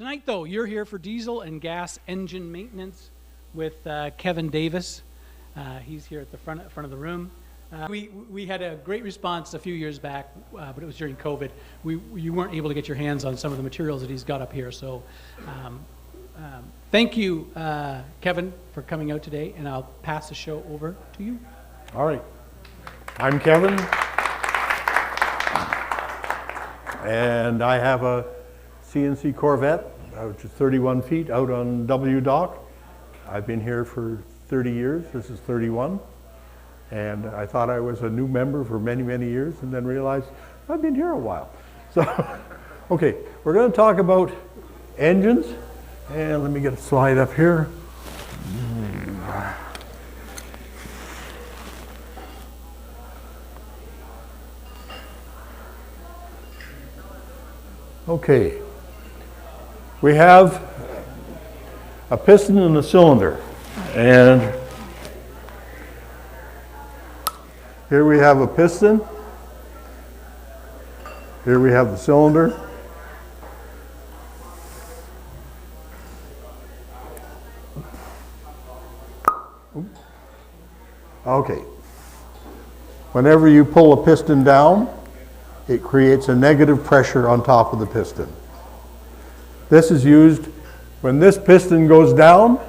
Tonight, though, you're here for diesel and gas engine maintenance with Kevin Davis. He's here at the front of the room. We had a great response a few years back, but it was during COVID. You weren't able to get your hands on some of the materials that he's got up here. So thank you, Kevin, for coming out today, and I'll pass the show over to you. All right. I'm Kevin, and I have a CNC Corvette, which is 31 feet, out on W Dock. I've been here for 30 years. This is 31. And I thought I was a new member for many, many years, and then realized I've been here a while. So, okay, we're going to talk about engines. And let me get a slide up here. Okay. We have a piston and a cylinder, and here we have a piston, here we have the cylinder, okay. Whenever you pull a piston down, it creates a negative pressure on top of the piston. This is used when this piston goes down.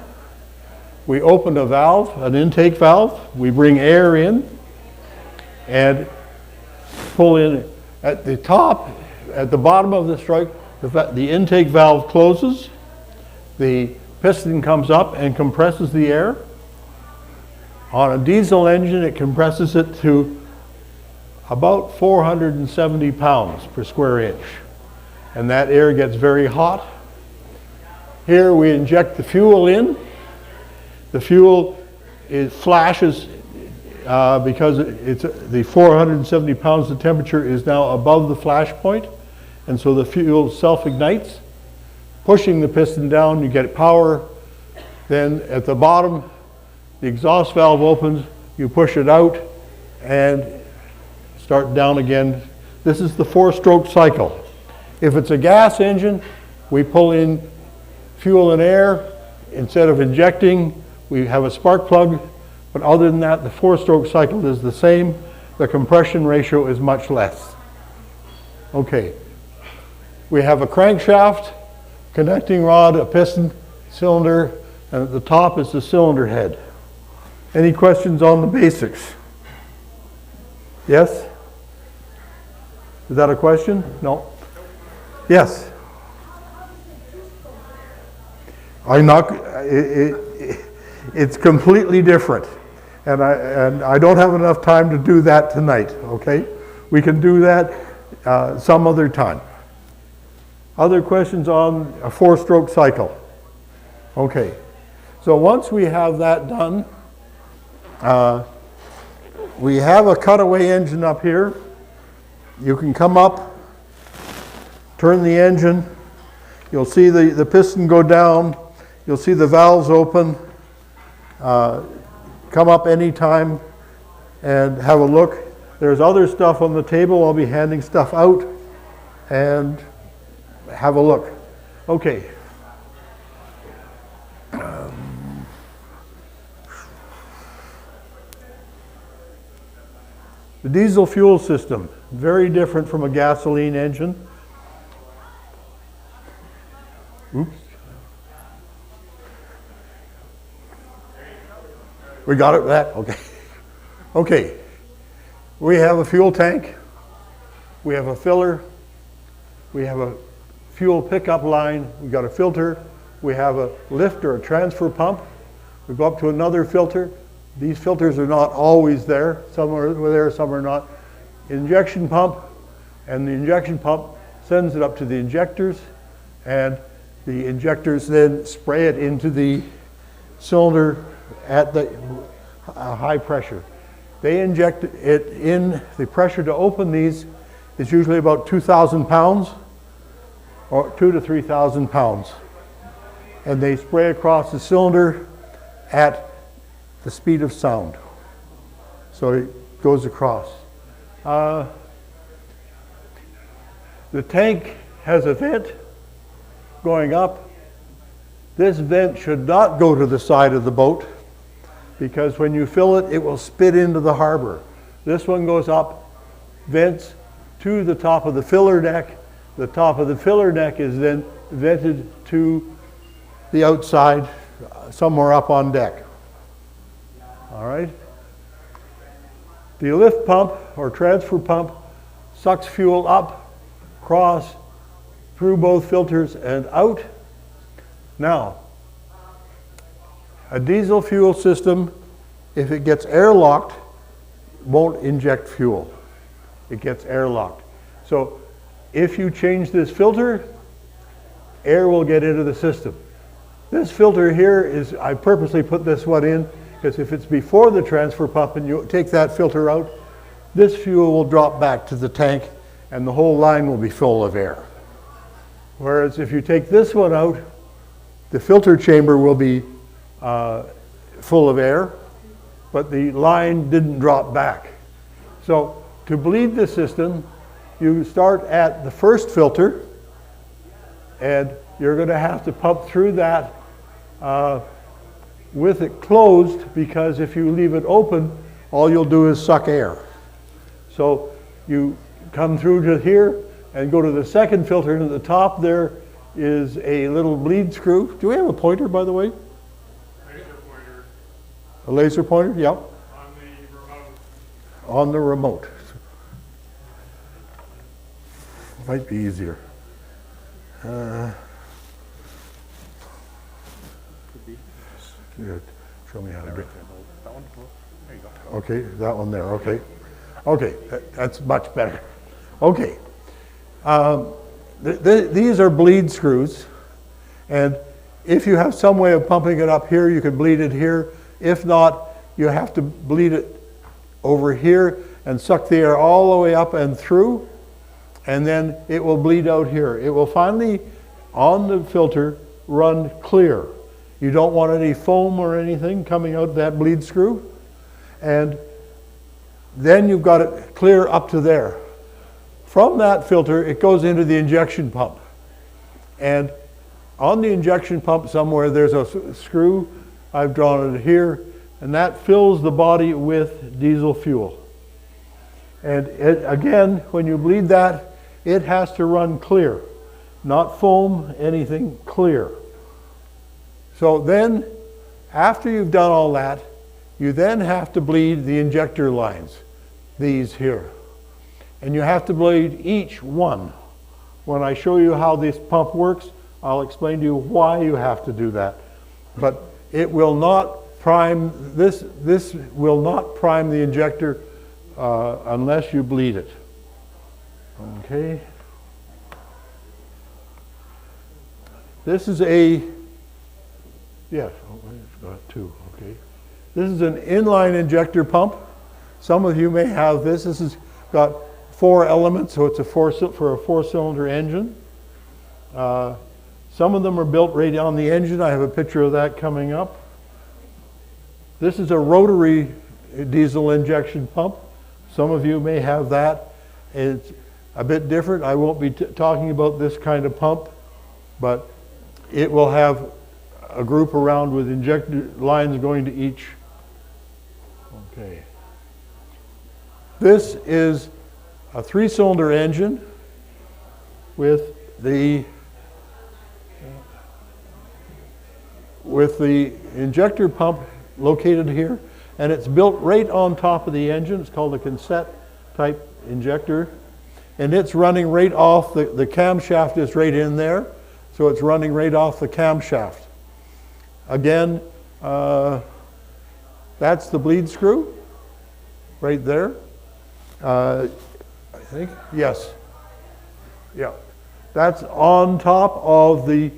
We open a valve, an intake valve. We bring air in and pull in at the top, at the bottom of the strike. The intake valve closes. The piston comes up and compresses the air. On a diesel engine, it compresses it to about 470 pounds per square inch. And that air gets very hot. Here we inject the fuel in. The fuel flashes because it's the 470 pounds of temperature is now above the flash point, and so the fuel self-ignites, pushing the piston down. You get power. Then at the bottom, the exhaust valve opens. You push it out and start down again. This is the 4-stroke cycle. If it's a gas engine, we pull in fuel and air. Instead of injecting, we have a spark plug. But other than that, the 4-stroke cycle is the same. The compression ratio is much less. Okay. We have a crankshaft, connecting rod, a piston, cylinder, and at the top is the cylinder head. Any questions on the basics? Yes? Is that a question? No? Yes? I'm not. It's completely different, and I don't have enough time to do that tonight. Okay, we can do that some other time. Other questions on a 4-stroke cycle? Okay, so once we have that done, we have a cutaway engine up here. You can come up, turn the engine. You'll see the piston go down. You'll see the valves open. Come up anytime and have a look. There's other stuff on the table. I'll be handing stuff out, and have a look. Okay. The diesel fuel system, very different from a gasoline engine. Oops. We got it that? Okay. Okay. We have a fuel tank. We have a filler. We have a fuel pickup line. We got a filter. We have a lift or a transfer pump. We go up to another filter. These filters are not always there. Some are there, some are not. Injection pump, and the injection pump sends it up to the injectors, and the injectors then spray it into the cylinder at the high pressure. They inject it in. The pressure to open these is usually about 2,000 pounds, or 2,000 to 3,000 pounds. And they spray across the cylinder at the speed of sound. So it goes across. The tank has a vent. going up. This vent should not go to the side of the boat because when you fill it, it will spit into the harbor. This one goes up, vents to the top of the filler neck. The top of the filler neck is then vented to the outside, somewhere up on deck. All right? The lift pump or transfer pump sucks fuel up, across, through both filters and out. Now, a diesel fuel system, if it gets airlocked, won't inject fuel. It gets airlocked. So if you change this filter, air will get into the system. This filter here is, I purposely put this one in, because if it's before the transfer pump and you take that filter out, this fuel will drop back to the tank and the whole line will be full of air. Whereas if you take this one out, the filter chamber will be full of air, but the line didn't drop back. So to bleed the system, you start at the first filter, and you're going to have to pump through that with it closed, because if you leave it open, all you'll do is suck air. So you come through to here and go to the second filter, and at the top there is a little bleed screw. Do we have a pointer, by the way? Laser pointer. A laser pointer? Yep. On the remote. On the remote. Might be easier. Good. Show me how to do it. That one? There you go. Okay, that one there, okay. Okay, that's much better. Okay. These are bleed screws, and if you have some way of pumping it up here, you can bleed it here. If not, you have to bleed it over here and suck the air all the way up and through, and then it will bleed out here. It will finally, on the filter, run clear. You don't want any foam or anything coming out of that bleed screw. And then you've got it clear up to there. From that filter, it goes into the injection pump. And on the injection pump somewhere, there's a screw. I've drawn it here. And that fills the body with diesel fuel. And again, when you bleed that, it has to run clear. Not foam, anything, clear. So then, after you've done all that, you then have to bleed the injector lines, these here. And you have to bleed each one. When I show you how this pump works, I'll explain to you why you have to do that. But it will not prime, this will not prime the injector unless you bleed it. Okay. This is a, yes, it's got two, okay. This is an inline injector pump. Some of you may have this. This has got 4 elements, so it's a for a 4-cylinder engine. Some of them are built right on the engine. I have a picture of that coming up. This is a rotary diesel injection pump. Some of you may have that. It's a bit different. I won't be talking about this kind of pump, but it will have a group around with injector lines going to each. Okay. This is a 3-cylinder engine with the injector pump located here, and it's built right on top of the engine. It's called a cassette type injector, and it's running right off the camshaft is right in there, so it's running right off the camshaft. Again, that's the bleed screw right there. I think, yes. Yeah. That's on top of the,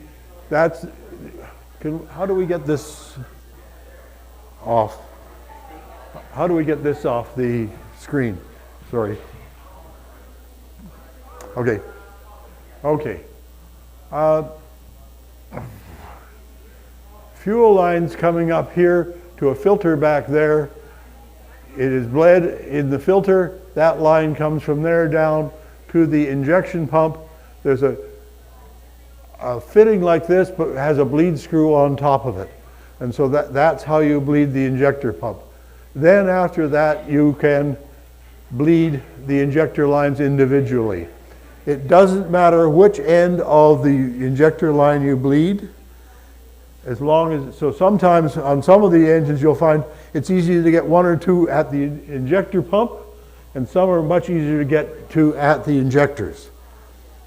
how do we get this off? How do we get this off the screen? Sorry. Okay. Okay. Fuel lines coming up here to a filter back there. It is bled in the filter. That line comes from there down to the injection pump. There's a a fitting like this, but has a bleed screw on top of it. And so that's how you bleed the injector pump. Then after that, you can bleed the injector lines individually. It doesn't matter which end of the injector line you bleed, as long as, so sometimes on some of the engines you'll find it's easy to get one or two at the injector pump, and some are much easier to get two at the injectors.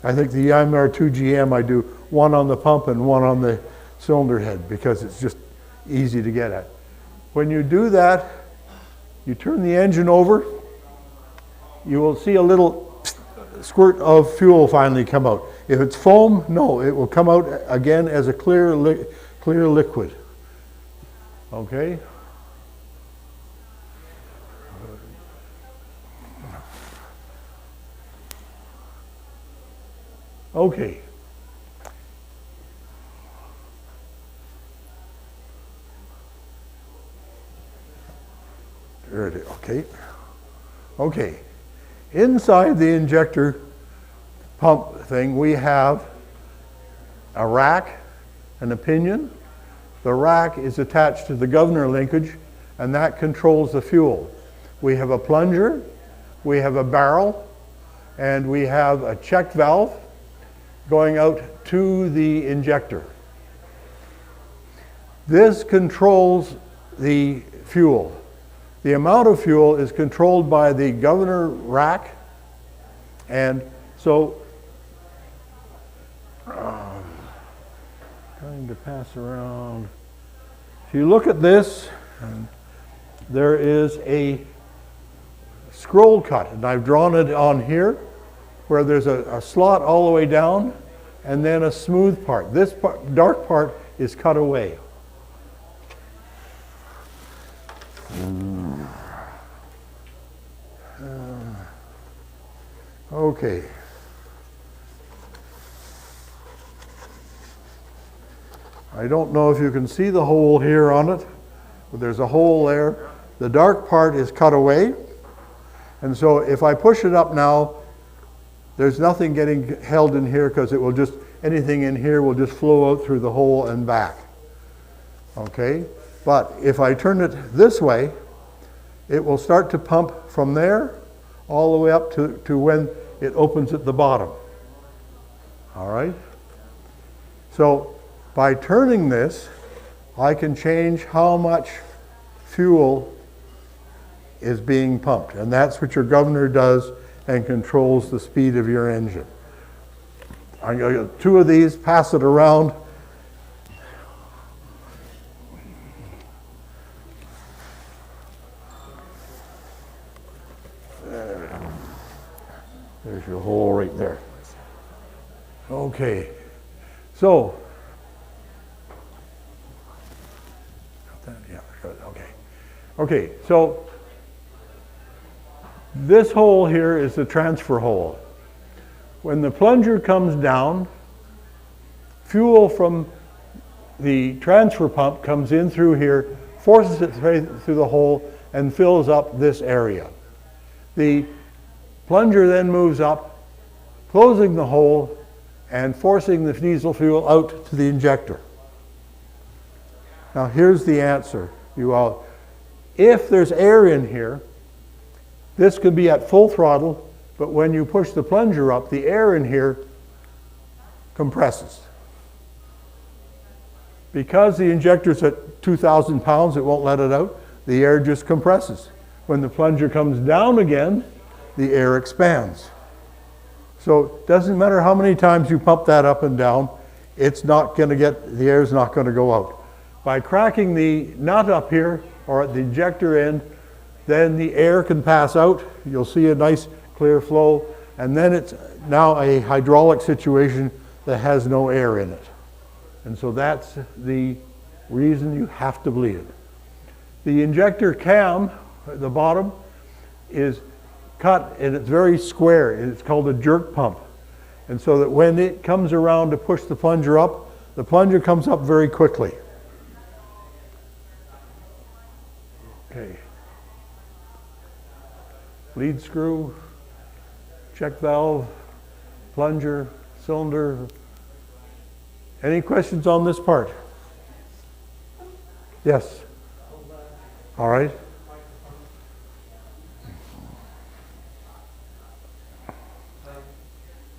I think the IMR2 GM, I do one on the pump and one on the cylinder head because it's just easy to get at. When you do that, you turn the engine over, you will see a little squirt of fuel finally come out. If it's foam, no, it will come out again as a clear liquid. Okay? Okay. There it is. Okay. Okay. Inside the injector pump thing, we have a rack and a pinion. The rack is attached to the governor linkage, and that controls the fuel. We have a plunger, we have a barrel, and we have a check valve going out to the injector. This controls the fuel. The amount of fuel is controlled by the governor rack, and so trying to pass around. If you look at this, there is a scroll cut, and I've drawn it on here, where there's a slot all the way down, and then a smooth part. This part, dark part is cut away. Okay. I don't know if you can see the hole here on it, but there's a hole there. The dark part is cut away, and so if I push it up now, there's nothing getting held in here because it will just, anything in here will just flow out through the hole and back. Okay? But if I turn it this way, it will start to pump from there all the way up to when it opens at the bottom. All right? So by turning this, I can change how much fuel is being pumped. And that's what your governor does and controls the speed of your engine. I'm going to get two of these, pass it around. There's your hole right there. Okay, so, yeah, okay. Okay, so this hole here is the transfer hole. When the plunger comes down, fuel from the transfer pump comes in through here, forces it through the hole, and fills up this area. The plunger then moves up, closing the hole and forcing the diesel fuel out to the injector. Now here's the answer. If there's air in here, this could be at full throttle, but when you push the plunger up, the air in here compresses. Because the injector's at 2,000 pounds, it won't let it out. The air just compresses. When the plunger comes down again, the air expands. So it doesn't matter how many times you pump that up and down, it's not going to the air's not going to go out. By cracking the nut up here, or at the injector end, then the air can pass out. You'll see a nice clear flow, and then it's now a hydraulic situation that has no air in it. And so that's the reason you have to bleed it. The injector cam at the bottom is cut, and it's very square. It's called a jerk pump. And so that when it comes around to push the plunger up, the plunger comes up very quickly. Okay. Lead screw, check valve, plunger, cylinder, Any questions on this part? Yes. All right.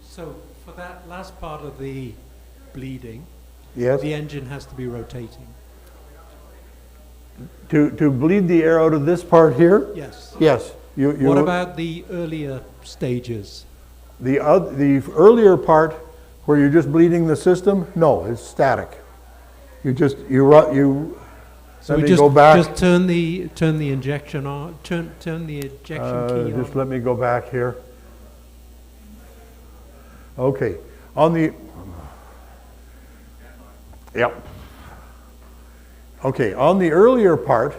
So for that last part of the bleeding, Yes. the engine has to be rotating. To bleed the air out of this part here? Yes. Yes. What about the earlier stages? the earlier part where you're just bleeding the system? No, it's static. You just So let we me just go back. just turn the injection on, turn the ejection key Just on. let me go back here. Okay, on the, yep. Okay, on the earlier part,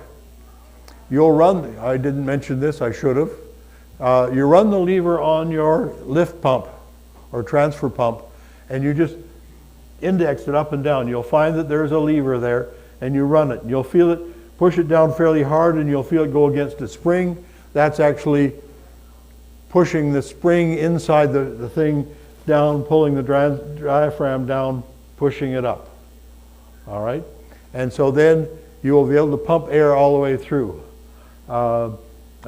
you'll run, I didn't mention this, I should have. You run the lever on your lift pump or transfer pump, and you just index it up and down. You'll find that there's a lever there, and you run it. You'll feel it, push it down fairly hard, and you'll feel it go against a spring. That's actually pushing the spring inside the thing down, pulling the diaphragm down, pushing it up. All right? And so then you will be able to pump air all the way through. A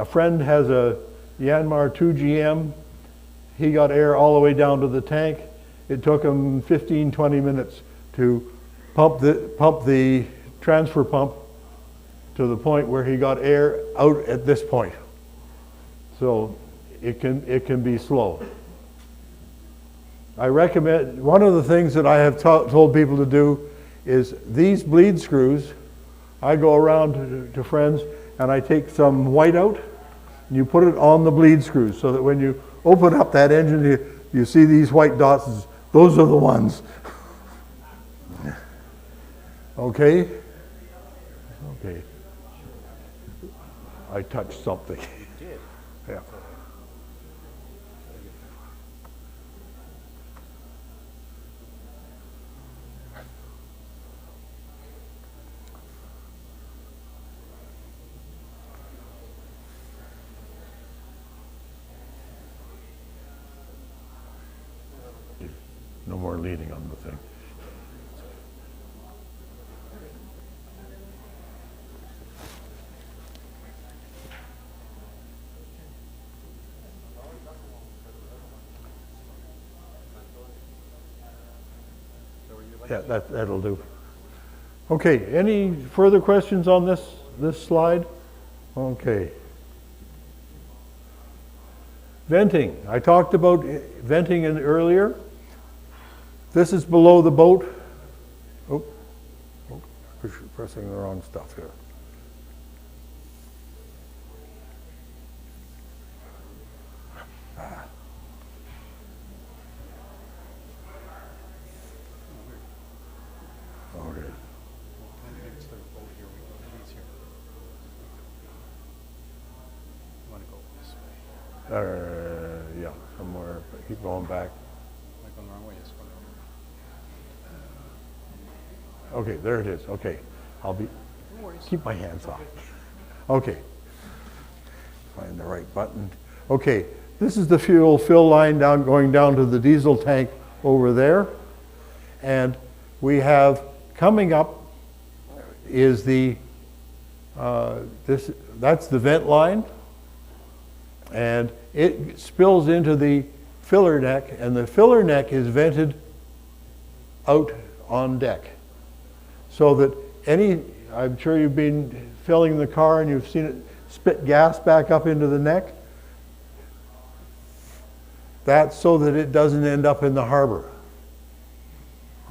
friend has a Yanmar 2GM. He got air all the way down to the tank. It took him 15, 20 minutes to pump the transfer pump to the point where he got air out at this point. So it can be slow. I recommend, one of the things that I have told people to do is these bleed screws, I go around to friends and I take some white out and you put it on the bleed screws so that when you open up that engine, you see these white dots, those are the ones. Okay? Okay. I touched something. You did? Yeah. No more leading on the thing. Yeah, that'll do. Okay, any further questions on this slide? Okay. Venting. I talked about venting earlier. This is below the boat. Oh, pressing the wrong stuff here. Okay. Yeah, somewhere. Keep going back. Okay, there it is. Okay, keep my hands off. Okay, find the right button. Okay, this is the fuel fill line going down to the diesel tank over there, and we have coming up is that's the vent line, and it spills into the filler neck, and the filler neck is vented out on deck. So that I'm sure you've been filling the car and you've seen it spit gas back up into the neck. That's so that it doesn't end up in the harbor.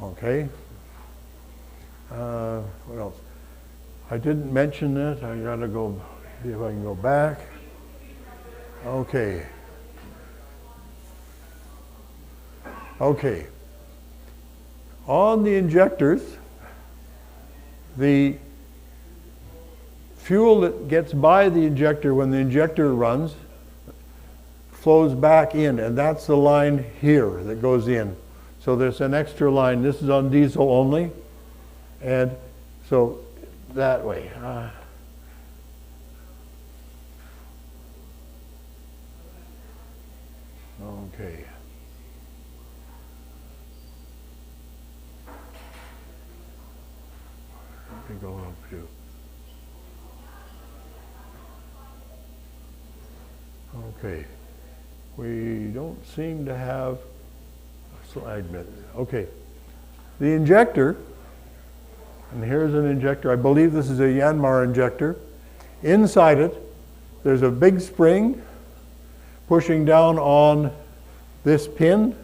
Okay. What else? I didn't mention it. I gotta go see if I can go back. Okay. Okay. On the injectors, the fuel that gets by the injector when the injector runs flows back in, and that's the line here that goes in. So there's an extra line. This is on diesel only, and so that way. Okay. think I'll help you. Okay. We don't seem to have a slide method. Okay. The injector, and here's an injector. I believe this is a Yanmar injector. Inside it, there's a big spring pushing down on this pin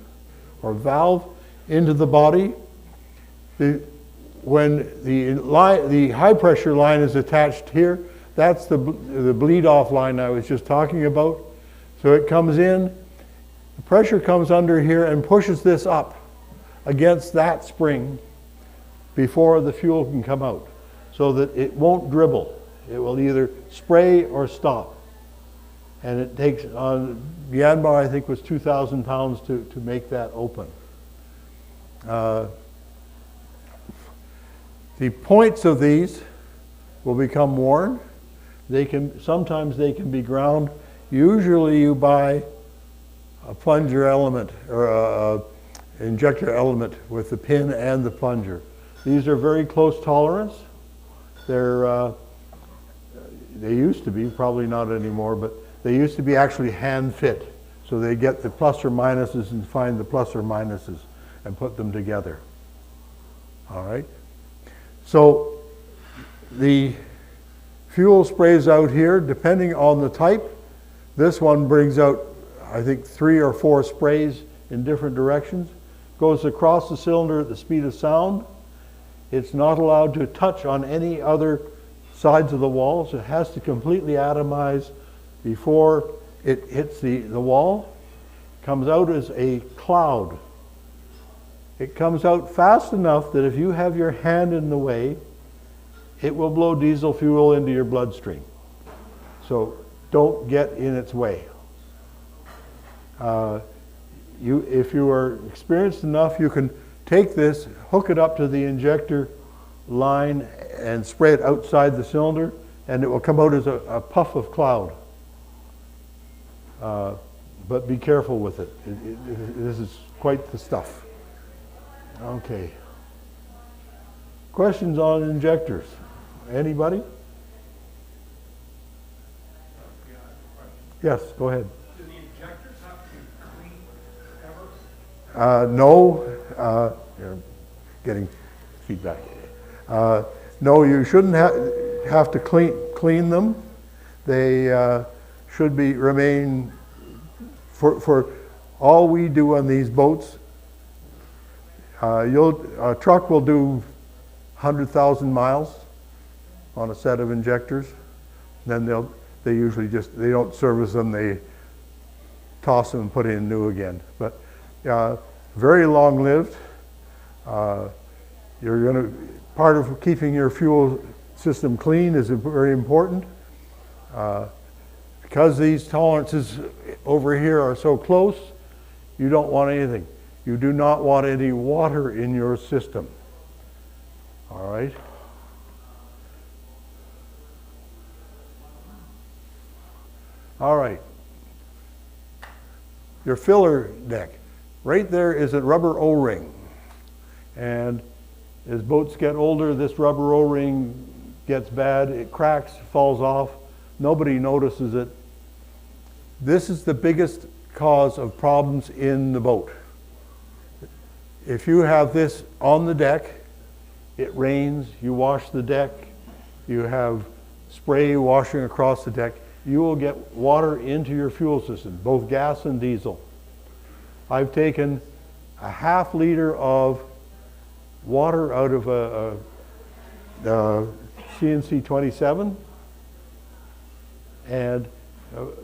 or valve into the body. When the high pressure line is attached here, that's the bleed off line I was just talking about. So it comes in, the pressure comes under here and pushes this up against that spring before the fuel can come out, so that it won't dribble. It will either spray or stop. And it takes, Yanmar I think was 2,000 pounds to make that open. The points of these will become worn. Sometimes they can be ground. Usually you buy a plunger element or a injector element with the pin and the plunger. These are very close tolerance. They used to be, probably not anymore, but they used to be actually hand fit. So they get the plus or minuses and find the plus or minuses and put them together. All right? So the fuel sprays out here, depending on the type. This one brings out, I think, 3 or 4 sprays in different directions. Goes across the cylinder at the speed of sound. It's not allowed to touch on any other sides of the walls. It has to completely atomize before it hits the wall. Comes out as a cloud. It comes out fast enough that if you have your hand in the way, it will blow diesel fuel into your bloodstream. So don't get in its way. If you are experienced enough, you can take this, hook it up to the injector line and spray it outside the cylinder, and it will come out as a puff of cloud. But be careful with it. This is quite the stuff. Okay. Questions on injectors? Anybody? Yes, go ahead. Do the injectors have to be cleaned ever? No. You're getting feedback. No, you shouldn't have to clean them. They should remain for all we do on these boats. A truck will do 100,000 miles on a set of injectors. Then they usually they don't service them. They toss them and put in new again. But very long lived. Part of keeping your fuel system clean is very important. Because these tolerances over here are so close, you don't want anything. You do not want any water in your system. All right? All right. Your filler neck. Right there is a rubber O-ring. And as boats get older, this rubber O-ring gets bad. It cracks, falls off. Nobody notices it. This is the biggest cause of problems in the boat. If you have this on the deck, it rains, you wash the deck, you have spray washing across the deck, you will get water into your fuel system, both gas and diesel. I've taken a half liter of water out of a CNC 27 and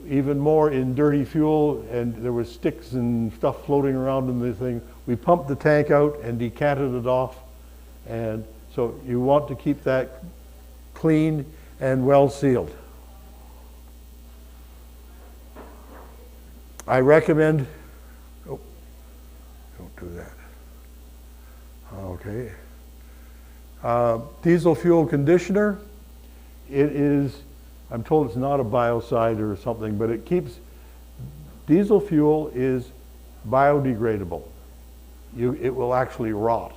even more in dirty fuel, and there was sticks and stuff floating around in the thing. We pumped the tank out and decanted it off, and so you want to keep that clean and well sealed. I recommend, oh, don't do that. Okay. Diesel fuel conditioner. It is, I'm told it's not a biocide or something, but it keeps, diesel fuel is biodegradable. It will actually rot,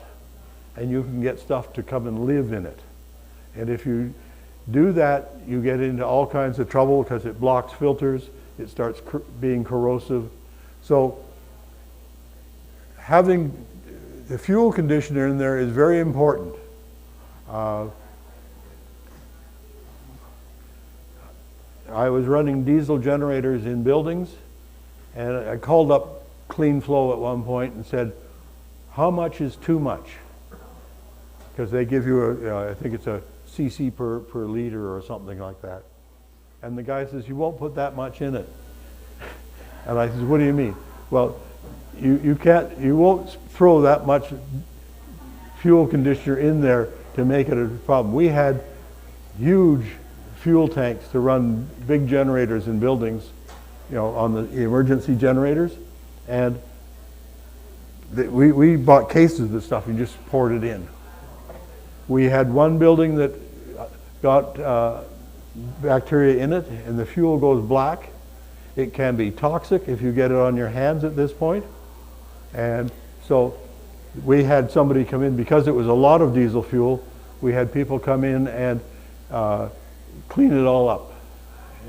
and you can get stuff to come and live in it. And if you do that, you get into all kinds of trouble because it blocks filters, it starts being corrosive. So having the fuel conditioner in there is very important. I was running diesel generators in buildings, and I called up Clean Flow at one point and said, how much is too much? Because they give you I think it's a cc per liter or something like that. And the guy says, you won't put that much in it. And I said, what do you mean? Well, you won't throw that much fuel conditioner in there to make it a problem. We had huge fuel tanks to run big generators in buildings, on the emergency generators, and we bought cases of this stuff and just poured it in. We had one building that got bacteria in it, and the fuel goes black. It can be toxic if you get it on your hands at this point. And so we had somebody come in, because it was a lot of diesel fuel, we had people come in and clean it all up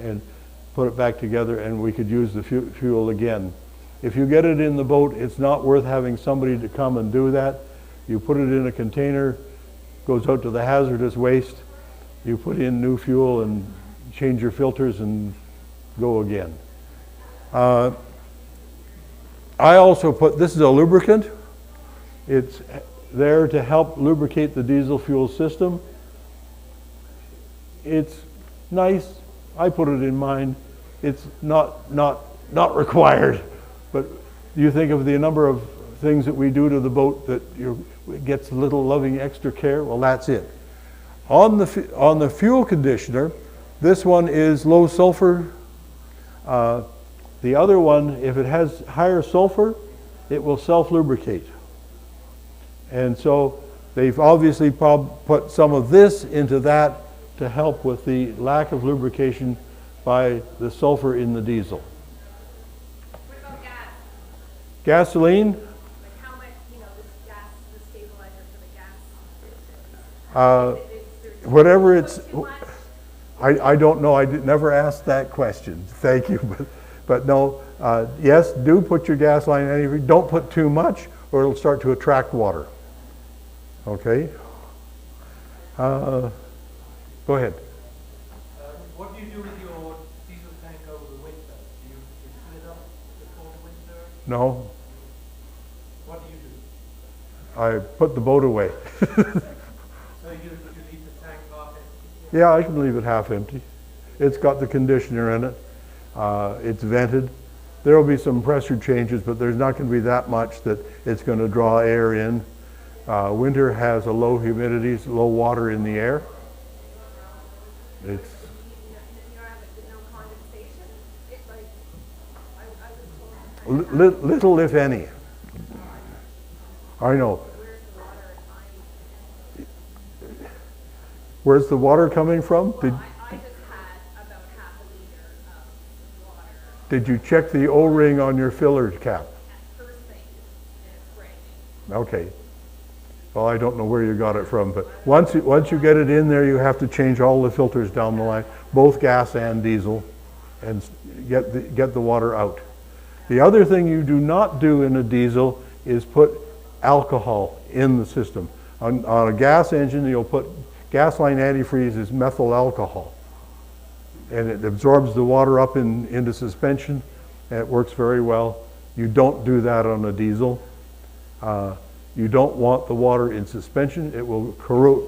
and put it back together, and we could use the fuel again. If you get it in the boat, it's not worth having somebody to come and do that. You put it in a container, goes out to the hazardous waste, you put in new fuel and change your filters and go again. I also put, this is a lubricant. It's there to help lubricate the diesel fuel system. It's nice. I put it in mine. It's not required, but you think of the number of things that we do to the boat that it gets a little loving extra care. Well, that's it. On the fuel conditioner, this one is low sulfur. The other one, if it has higher sulfur, it will self-lubricate. And so they've obviously put some of this into that to help with the lack of lubrication by the sulfur in the diesel. What about gas? Gasoline? Like how much, this gas, the stabilizer for the gas? Whatever it's, Too much? I don't know. I never asked that question. Thank you. But no, yes, do put your gas line anywhere. Don't put too much, or it'll start to attract water. Okay? Go ahead. What do you do with your diesel tank over the winter? Do you fill it up before the winter? No, What do you do? I put the boat away. So you leave the tank half empty? Yeah, I can leave it half empty. It's got the conditioner in it. It's vented. There will be some pressure changes, but there's not going to be that much that it's going to draw air in. Winter has a low humidity, low water in the air. It's You don't have no condensation? It's like, I was told. little, if any. I know. Where's the water at times? Where's the water coming from? Well, I just had about half a liter of water Did you check the O-ring on your filler cap? at first thing, and it's breaking. Okay. Well, I don't know where you got it from, but once you get it in there, you have to change all the filters down the line, both gas and diesel, and get the water out. The other thing you do not do in a diesel is put alcohol in the system. On a gas engine, you'll put gasoline antifreeze is methyl alcohol, and it absorbs the water up into suspension, and it works very well. You don't do that on a diesel. You don't want the water in suspension. It will corrode.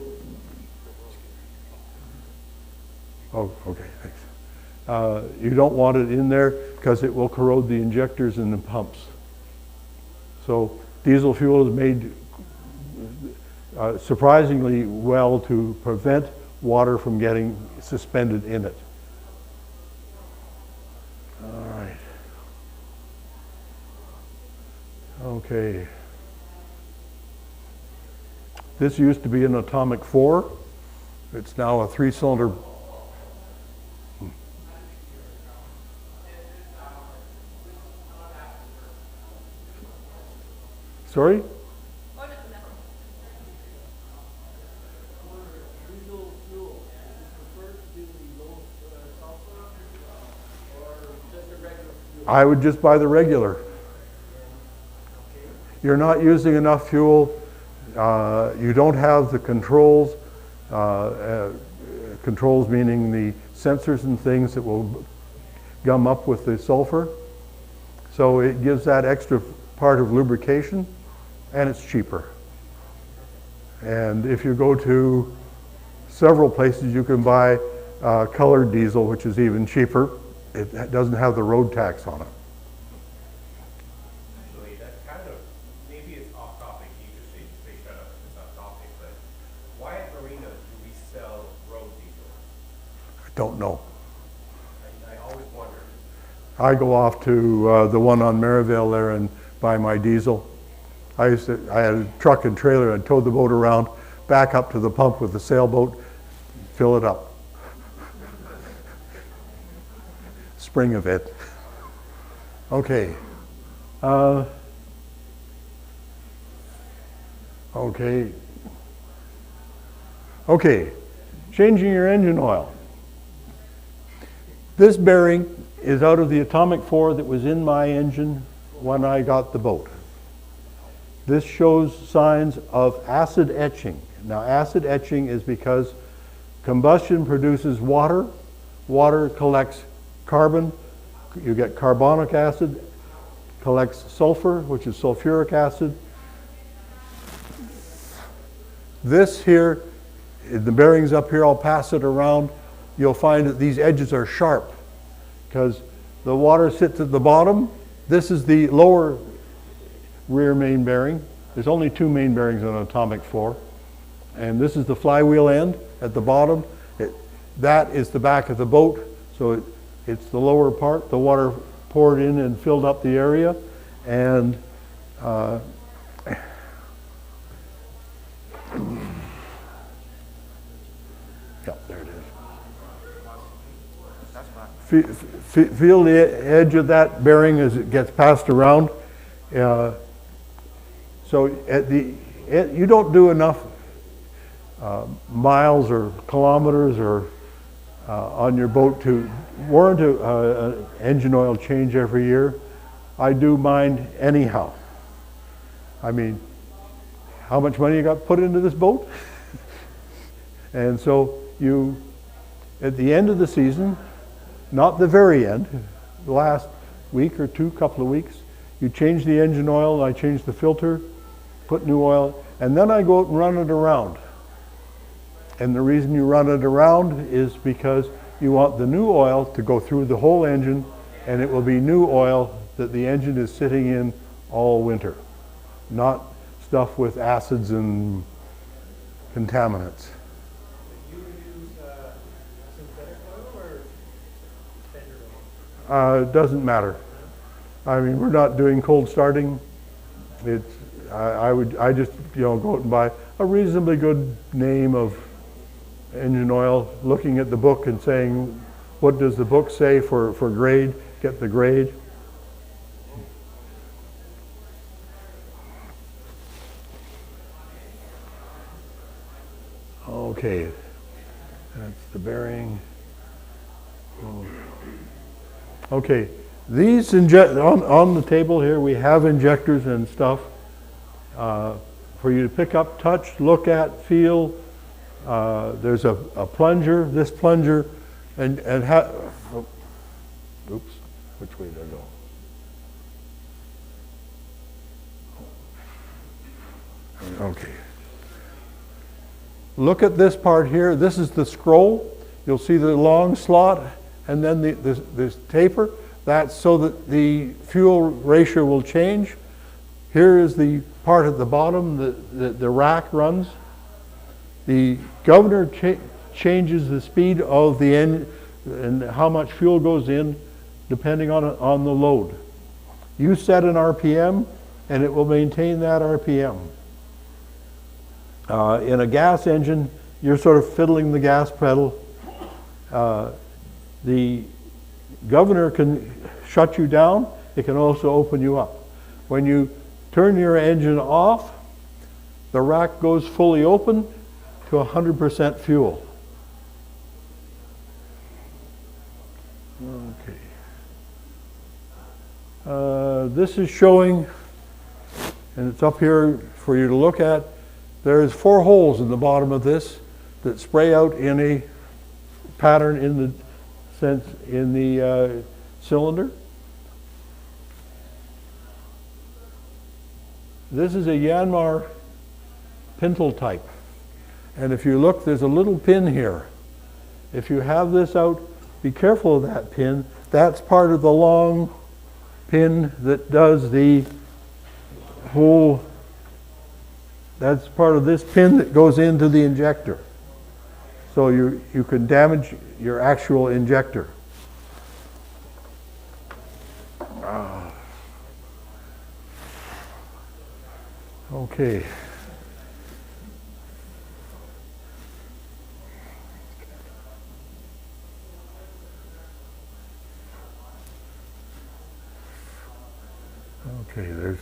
Oh, okay, thanks. You don't want it in there because it will corrode the injectors and the pumps. So diesel fuel is made surprisingly well to prevent water from getting suspended in it. All right. Okay. This used to be an atomic 4. It's now a 3-cylinder. Sorry? Oh, no, no. I would just buy the regular. You're not using enough fuel. You don't have the controls. Controls meaning the sensors and things that will gum up with the sulfur. So it gives that extra part of lubrication, and it's cheaper. And if you go to several places, you can buy colored diesel, which is even cheaper. It doesn't have the road tax on it. Actually, that's kind of, maybe it's off topic, you just say shut up if it's off topic, but why at Marina do we sell road diesel? I don't know. I always wondered. I go off to the one on Maryvale there and buy my diesel. I had a truck and trailer, I'd tow the boat around, back up to the pump with the sailboat, fill it up. Spring of it. Okay. Okay. Changing your engine oil. This bearing is out of the atomic 4 that was in my engine when I got the boat. This shows signs of acid etching. Now, acid etching is because combustion produces water. Water collects carbon. You get carbonic acid, collects sulfur, which is sulfuric acid. This here, the bearings up here, I'll pass it around. You'll find that these edges are sharp because the water sits at the bottom. This is the lower rear main bearing. There's only 2 main bearings on an atomic 4. And this is the flywheel end at the bottom. That is the back of the boat. So it's the lower part. The water poured in and filled up the area. And yeah, there it is. Feel the edge of that bearing as it gets passed around. So you don't do enough miles or kilometers or on your boat to warrant an engine oil change every year. I do mine anyhow. I mean, how much money you got put into this boat? And so you, at the end of the season, not the very end, the last week or two, couple of weeks, you change the engine oil, I change the filter, put new oil, and then I go out and run it around. And the reason you run it around is because you want the new oil to go through the whole engine, and it will be new oil that the engine is sitting in all winter, not stuff with acids and contaminants. Do you use synthetic oil or standard oil? It doesn't matter. I mean, we're not doing cold starting. It's I just go out and buy a reasonably good name of engine oil, looking at the book and saying, what does the book say for grade? Get the grade. Okay, that's the bearing. Okay, these on the table here we have injectors and stuff for you to pick up, touch, look at, feel. There's a plunger, this plunger, and oops, which way did I go? Okay. Look at this part here. This is the scroll. You'll see the long slot and then this taper. That's so that the fuel ratio will change. Here is the part at the bottom that the rack runs. The governor changes the speed of the engine and how much fuel goes in depending on the load. You set an RPM and it will maintain that RPM. In a gas engine, you're sort of fiddling the gas pedal. The governor can shut you down. It can also open you up. When you turn your engine off, the rack goes fully open to 100% fuel. Okay. This is showing, and it's up here for you to look at, there's 4 holes in the bottom of this that spray out in a pattern in the cylinder. This is a Yanmar pintle type. And if you look, there's a little pin here. If you have this out, be careful of that pin. That's part of the long pin that does the whole, that's part of this pin that goes into the injector. So you can damage your actual injector. Okay. Okay, there's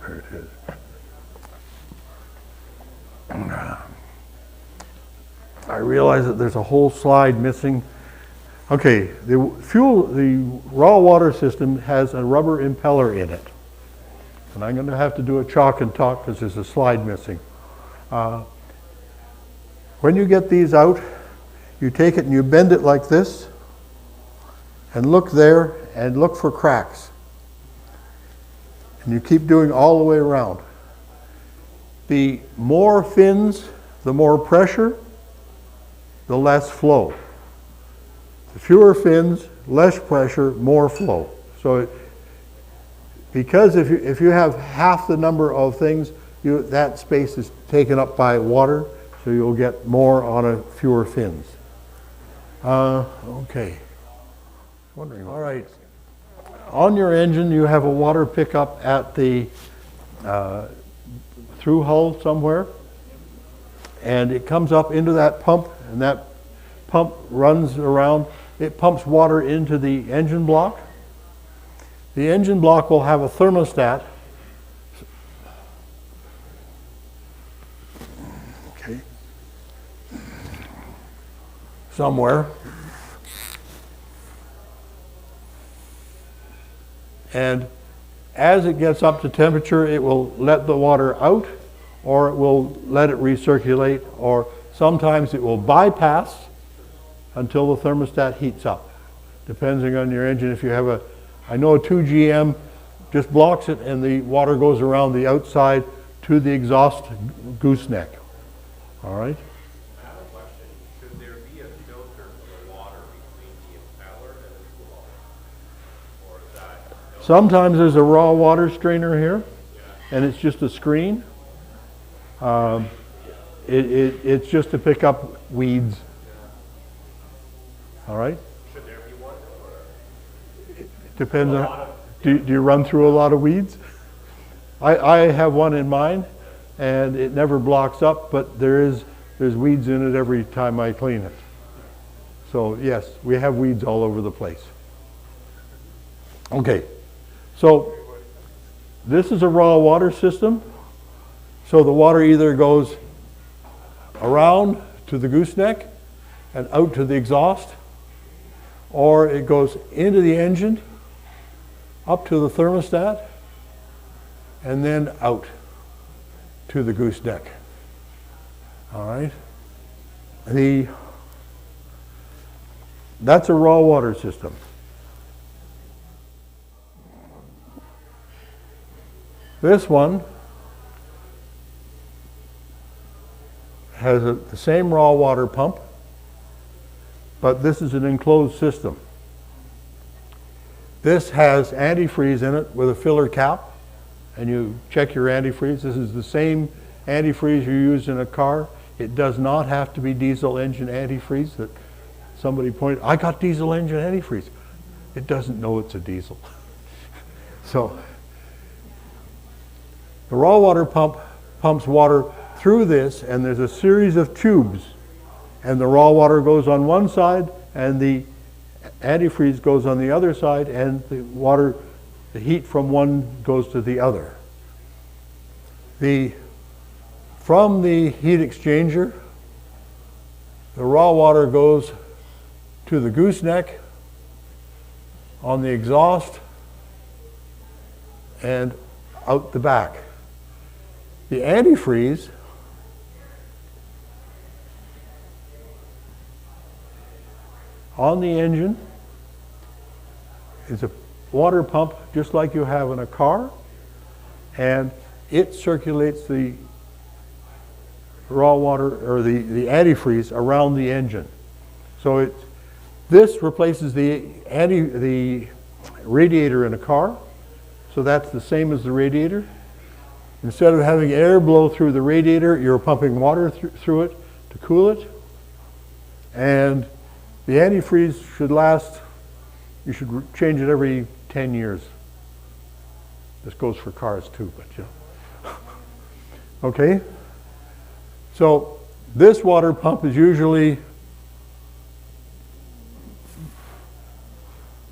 there it is. I realize that there's a whole slide missing. Okay, the raw water system has a rubber impeller in it. And I'm going to have to do a chalk and talk because there's a slide missing. When you get these out, you take it and you bend it like this and look there and look for cracks. And you keep doing all the way around. The more fins, the more pressure, the less flow. The fewer fins, less pressure, more flow. So because if you have half the number of things, that space is taken up by water, so you'll get more on a fewer fins. Okay. Wondering. All right. On your engine, you have a water pickup at the through hull somewhere, and it comes up into that pump, and that pump runs around. It pumps water into the engine block. The engine block will have a thermostat. Okay. Somewhere. And as it gets up to temperature, it will let the water out, or it will let it recirculate, or sometimes it will bypass until the thermostat heats up, depending on your engine. If you have I know a 2GM just blocks it and the water goes around the outside to the exhaust gooseneck. All right? I have a question. Should there be a filter for the water between the impeller and the flow? Or is that... Sometimes there's a raw water strainer here, and it's just a screen. It's just to pick up weeds. All right? Should there be one? Or? Depends on, do you run through a lot of weeds? I have one in mine, and it never blocks up, but there's weeds in it every time I clean it. So yes, we have weeds all over the place. Okay, so this is a raw water system. So the water either goes around to the gooseneck and out to the exhaust, or it goes into the engine, up to the thermostat, and then out to the gooseneck. All right? That's a raw water system. This one has the same raw water pump, but this is an enclosed system. This has antifreeze in it with a filler cap, and you check your antifreeze. This is the same antifreeze you use in a car. It does not have to be diesel engine antifreeze that somebody pointed, I got diesel engine antifreeze. It doesn't know it's a diesel. So the raw water pump pumps water through this, and there's a series of tubes, and the raw water goes on one side, and the antifreeze goes on the other side, and the heat from one goes to the other. From the heat exchanger, the raw water goes to the gooseneck on the exhaust and out the back. The antifreeze on the engine is a water pump just like you have in a car, and it circulates the raw water or the antifreeze around the engine. So this replaces the radiator in a car, so that's the same as the radiator. Instead of having air blow through the radiator, you're pumping water through it to cool it. And the antifreeze should last, you should change it every 10 years. This goes for cars too, but you know. Okay? So this water pump is usually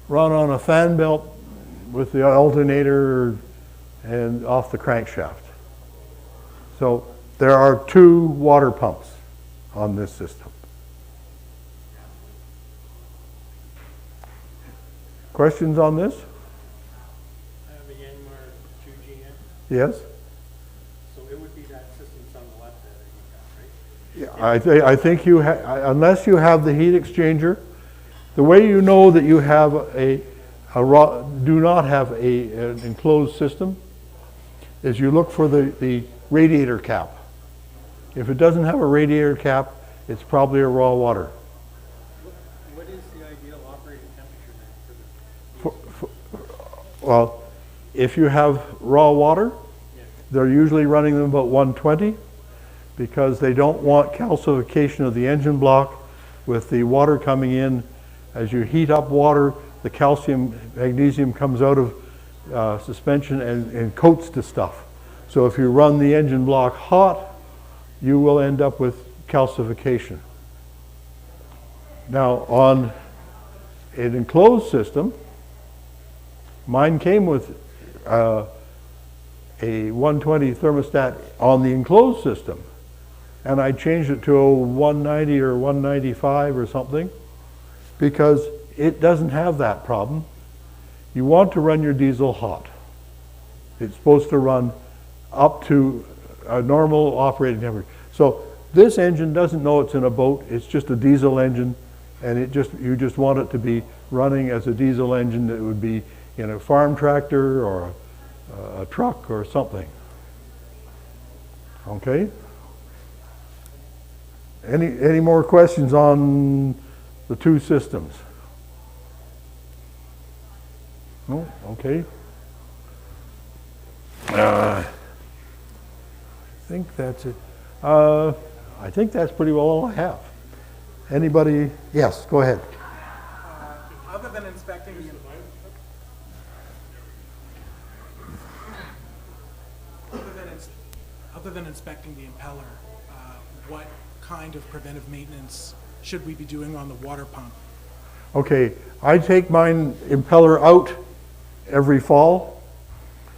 run on a fan belt with the alternator and off the crankshaft. So there are 2 water pumps on this system. Questions on this? I have a Yanmar 2GN, Yes? so it would be that system's on the left there that you got, right? Yeah, I think you unless you have the heat exchanger, the way you know that you have do not have an enclosed system is you look for the radiator cap. If it doesn't have a radiator cap, it's probably a raw water. What is the ideal operating temperature then for the Well, if you have raw water, they're usually running them about 120 because they don't want calcification of the engine block with the water coming in. As you heat up water, the calcium, magnesium comes out of suspension and coats the stuff. So if you run the engine block hot, you will end up with calcification. Now on an enclosed system, mine came with a 120 thermostat on the enclosed system, and I changed it to a 190 or 195 or something because it doesn't have that problem. You want to run your diesel hot. It's supposed to run up to a normal operating temperature. So this engine doesn't know it's in a boat. It's just a diesel engine, and you just want it to be running as a diesel engine that would be in a farm tractor or a truck or something. Okay? Any more questions on the 2 systems? No? Okay. I think that's it. I think that's pretty well all I have. Anybody? Yes, go ahead. Other than inspecting the other than inspecting the impeller, what kind of preventive maintenance should we be doing on the water pump? Okay, I take mine impeller out every fall,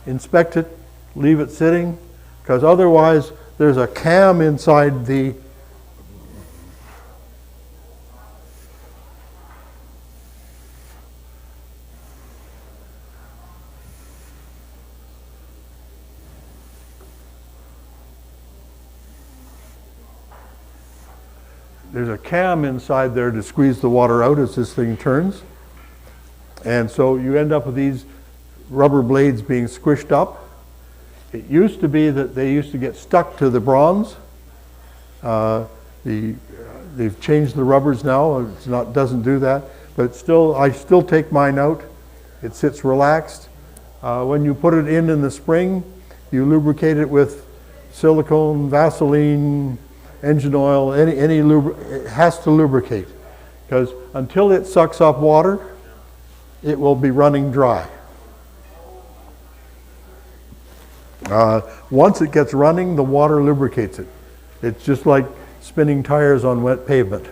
inspect it, leave it sitting, because otherwise there's a cam inside the inside there to squeeze the water out as this thing turns. And so you end up with these rubber blades being squished up. It used to be that they used to get stuck to the bronze. They've changed the rubbers now. Doesn't do that. But still, I still take mine out. It sits relaxed. When you put it in the spring, you lubricate it with silicone, Vaseline, engine oil, it has to lubricate, because until it sucks up water, it will be running dry. Once it gets running, the water lubricates it. It's just like spinning tires on wet pavement.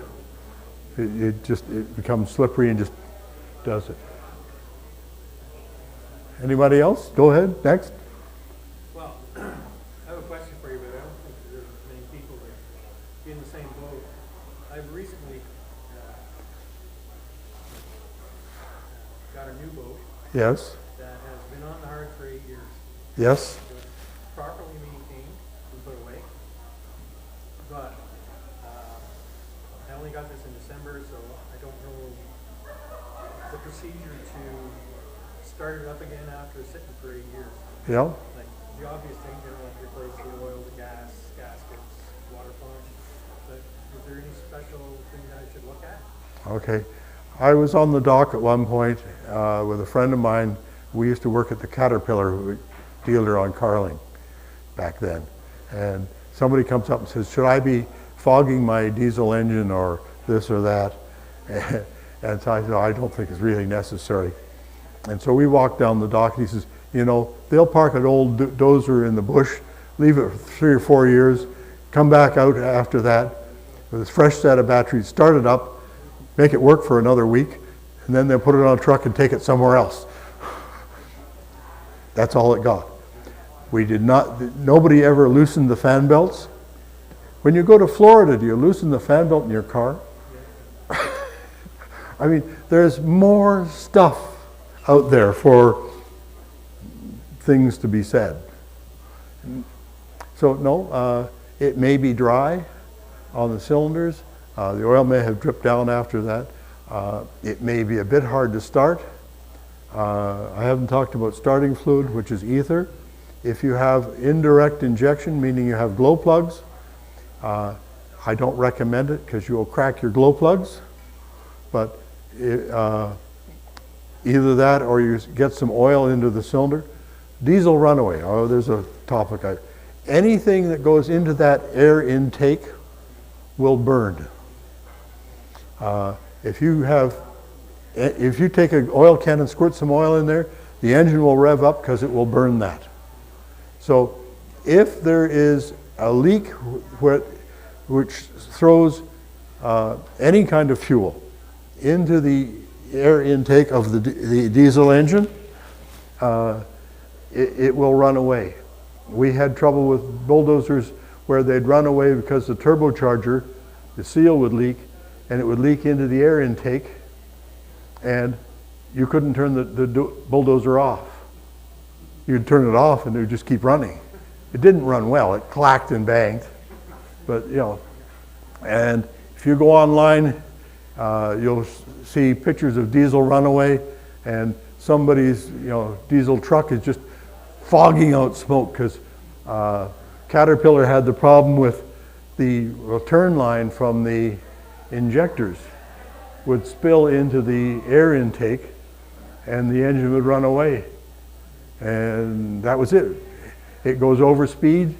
It becomes slippery and just does it. Anybody else? Go ahead, next. Well, I have a question for you, but I don't think there's many people that be in the same boat. I've recently got a new boat Yes, that has been on the hard for 8 years. yes, It was properly maintained and put away. But I only got this in December, so I don't know the procedure to start it up again after sitting for 8 years. yeah. Like the obvious thing, like replace the oil, the gas, gaskets, water pump. But is there any special thing that I should look at? Okay. I was on the dock at one point with a friend of mine. We used to work at the Caterpillar dealer on Carling back then. And somebody comes up and says, should I be fogging my diesel engine or this or that? And so I said, I don't think it's really necessary. And so we walked down the dock and he says, you know, they'll park an old dozer in the bush, leave it for 3 or 4 years, come back out after that with a fresh set of batteries, start it up, make it work for another week, and then they'll put it on a truck and take it somewhere else. That's all it got. We did not, nobody ever loosened the fan belts. When you go to Florida, do you loosen the fan belt in your car? I mean, there's more stuff out there for things to be said. So no, it may be dry on the cylinders. The oil may have dripped down after that. It may be a bit hard to start. I haven't talked about starting fluid, which is ether. If you have indirect injection, meaning you have glow plugs, I don't recommend it because you will crack your glow plugs. But either that or you get some oil into the cylinder. Diesel runaway, oh, there's a topic. Anything that goes into that air intake will burn. If you take an oil can and squirt some oil in there, the engine will rev up because it will burn that. So if there is a leak which throws any kind of fuel into the air intake of the diesel engine, it will run away. We had trouble with bulldozers where they'd run away because the turbocharger, the seal would leak, and it would leak into the air intake, and you couldn't turn the bulldozer off. You'd turn it off and it would just keep running. It didn't run well, it clacked and banged, but you know. And if you go online, you'll see pictures of diesel runaway, and somebody's diesel truck is just fogging out smoke because Caterpillar had the problem with the return line from the injectors would spill into the air intake and the engine would run away. And that was it. It goes over speed.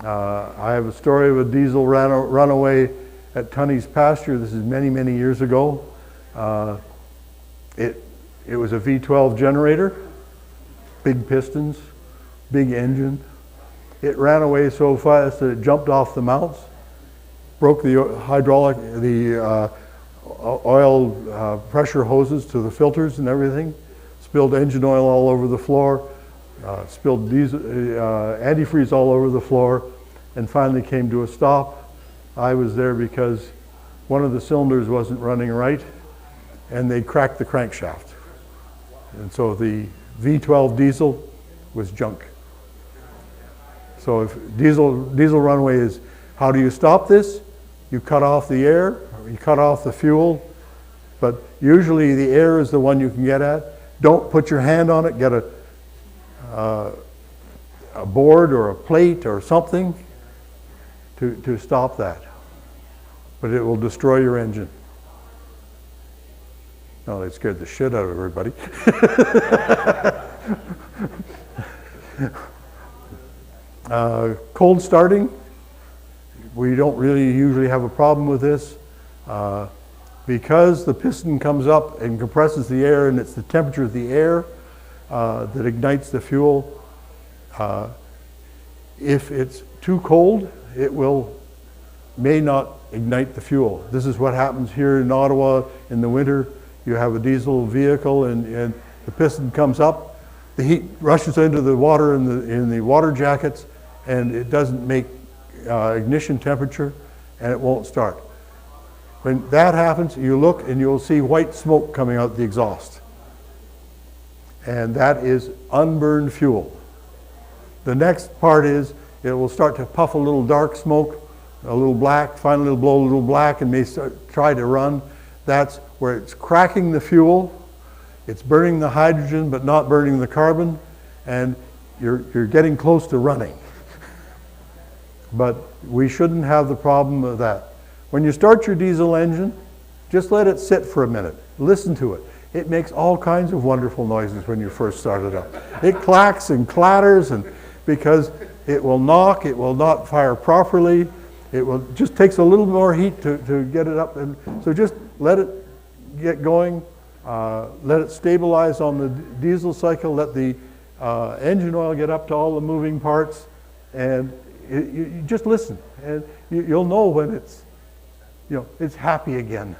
I have a story of a diesel runaway at Tunney's pasture. This is many, many years ago. It was a V12 generator, big pistons, big engine. It ran away so fast that it jumped off the mounts, broke the oil pressure hoses to the filters and everything, spilled engine oil all over the floor, spilled diesel, antifreeze all over the floor, and finally came to a stop. I was there because one of the cylinders wasn't running right, and they cracked the crankshaft. And so the V12 diesel was junk. So if diesel runaway is, how do you stop this? You cut off the air, or you cut off the fuel, but usually the air is the one you can get at. Don't put your hand on it, get a board or a plate or something to stop that. But it will destroy your engine. No, they scared the shit out of everybody. Cold starting, we don't really usually have a problem with this. Because the piston comes up and compresses the air, and it's the temperature of the air that ignites the fuel. If it's too cold, it will may not ignite the fuel. This is what happens here in Ottawa in the winter. You have a diesel vehicle and the piston comes up, the heat rushes into the water in the water jackets, and it doesn't make ignition temperature, and it won't start. When that happens, you look and you'll see white smoke coming out the exhaust. And that is unburned fuel. The next part is it will start to puff a little dark smoke, a little black, finally it'll blow a little black and may try to run. That's where it's cracking the fuel, it's burning the hydrogen but not burning the carbon, and you're getting close to running. But we shouldn't have the problem of that. When you start your diesel engine, just let it sit for a minute. Listen to it. It makes all kinds of wonderful noises when you first start it up. It clacks and clatters, and because it will knock, it will not fire properly. It will just takes a little more heat to get it up. And so just let it get going. Let it stabilize on the diesel cycle. Let the engine oil get up to all the moving parts, and you just listen, and you'll know when it's happy again.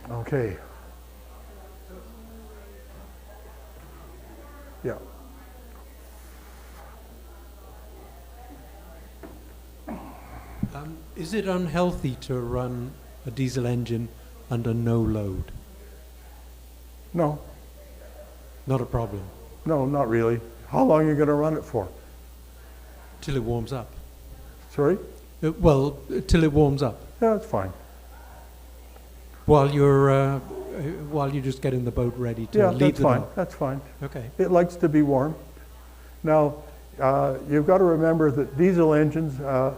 Okay. Yeah. Is it unhealthy to run a diesel engine under no load? No. Not a problem. No, not really. How long are you going to run it for? Till it warms up. Sorry? Till it warms up. Yeah, that's fine. While you're just getting the boat ready to Yeah, leave that's the fine. dock. That's fine. Okay. It likes to be warm. Now, you've got to remember that diesel engines, a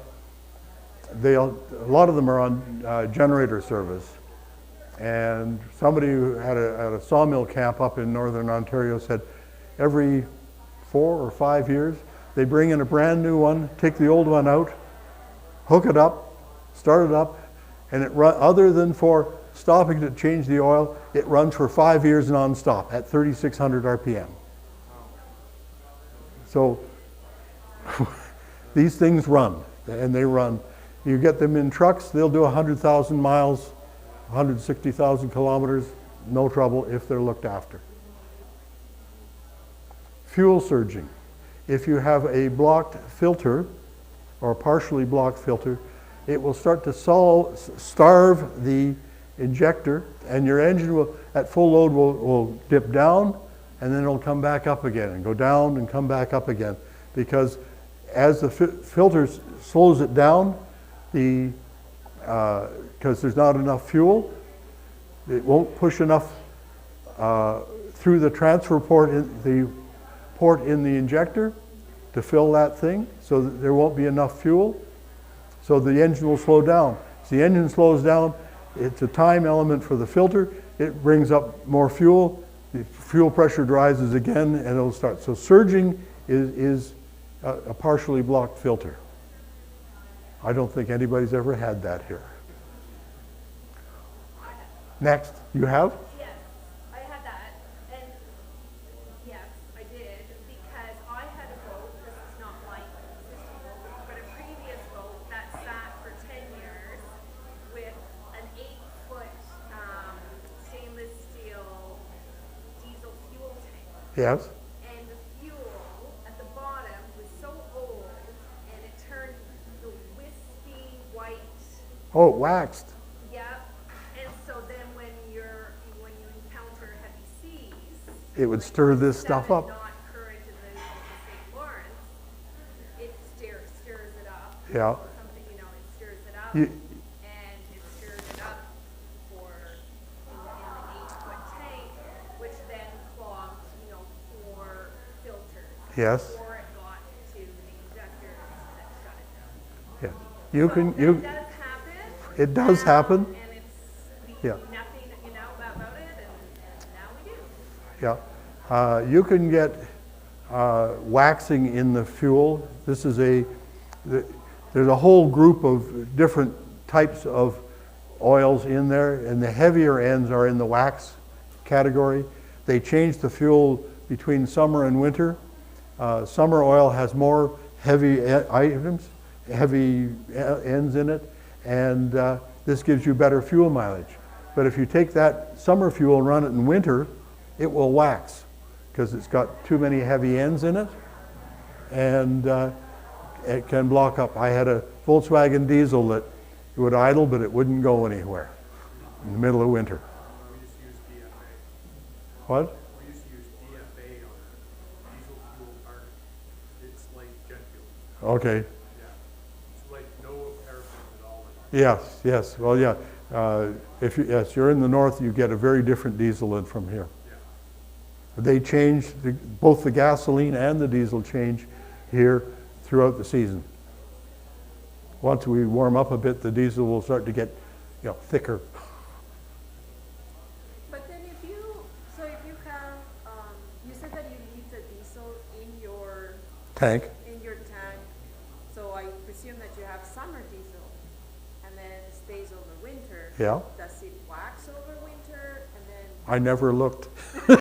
lot of them are on generator service. And somebody who had a sawmill camp up in northern Ontario said every 4 or 5 years, they bring in a brand new one, take the old one out, hook it up, start it up, and it other than for stopping to change the oil, it runs for 5 years non-stop at 3,600 RPM. So these things run, and they run. You get them in trucks, they'll do 100,000 miles, 160,000 kilometers, no trouble if they're looked after. Fuel surging. If you have a blocked filter or a partially blocked filter, it will start to starve the injector, and your engine will, at full load, will dip down, and then it'll come back up again, and go down and come back up again. Because as the filter slows it down, because there's not enough fuel, it won't push enough through the transfer port in the injector to fill that thing, so that there won't be enough fuel. So the engine will slow down. As the engine slows down, it's a time element for the filter. It brings up more fuel. The fuel pressure rises again, and it'll start. So surging is a partially blocked filter. I don't think anybody's ever had that here. Next, you have? Yes, I had that, and yes, I did, because I had a boat, this is not my existing boat, but a previous boat that sat for 10 years with an 8-foot stainless steel diesel fuel tank. Yes. And the fuel at the bottom was so old, and it turned the wispy white. Oh, it waxed. Yep. And so then when you encounter heavy seas, It would stir this stuff up. not current in the St. Lawrence, it stirs it up. Yeah. Or something, it stirs it up. You- And it stirs it up for in the 8-foot tank, which then clogged, 4 filters. Yes. Before it got to the injectors that shut it down. Yeah. You So can, that does happen. it does happen. And we Yeah. knew nothing, about it, and now we do. Yeah. You can get waxing in the fuel. This is there's a whole group of different types of oils in there, and the heavier ends are in the wax category. They change the fuel between summer and winter. Summer oil has more heavy items, heavy ends in it, and this gives you better fuel mileage. But if you take that summer fuel and run it in winter, it will wax because it's got too many heavy ends in it, and it can block up. I had a Volkswagen diesel that would idle, but it wouldn't go anywhere in the middle of winter. We just use DFA. What? We used to use DFA on diesel fuel car. It's like jet fuel. Okay. Yeah. It's like no paraffin at all. Yes, yes. Well, yeah. If you're in the north, you get a very different diesel than from here. Yeah. They change, both the gasoline and the diesel change here throughout the season. Once we warm up a bit, the diesel will start to get, thicker. But then if you have, you said that you leave the diesel in your Tank. tank, so I presume that you have summer diesel, and then it stays over winter. Yeah. Does it wax over winter, and then? I never looked. Okay,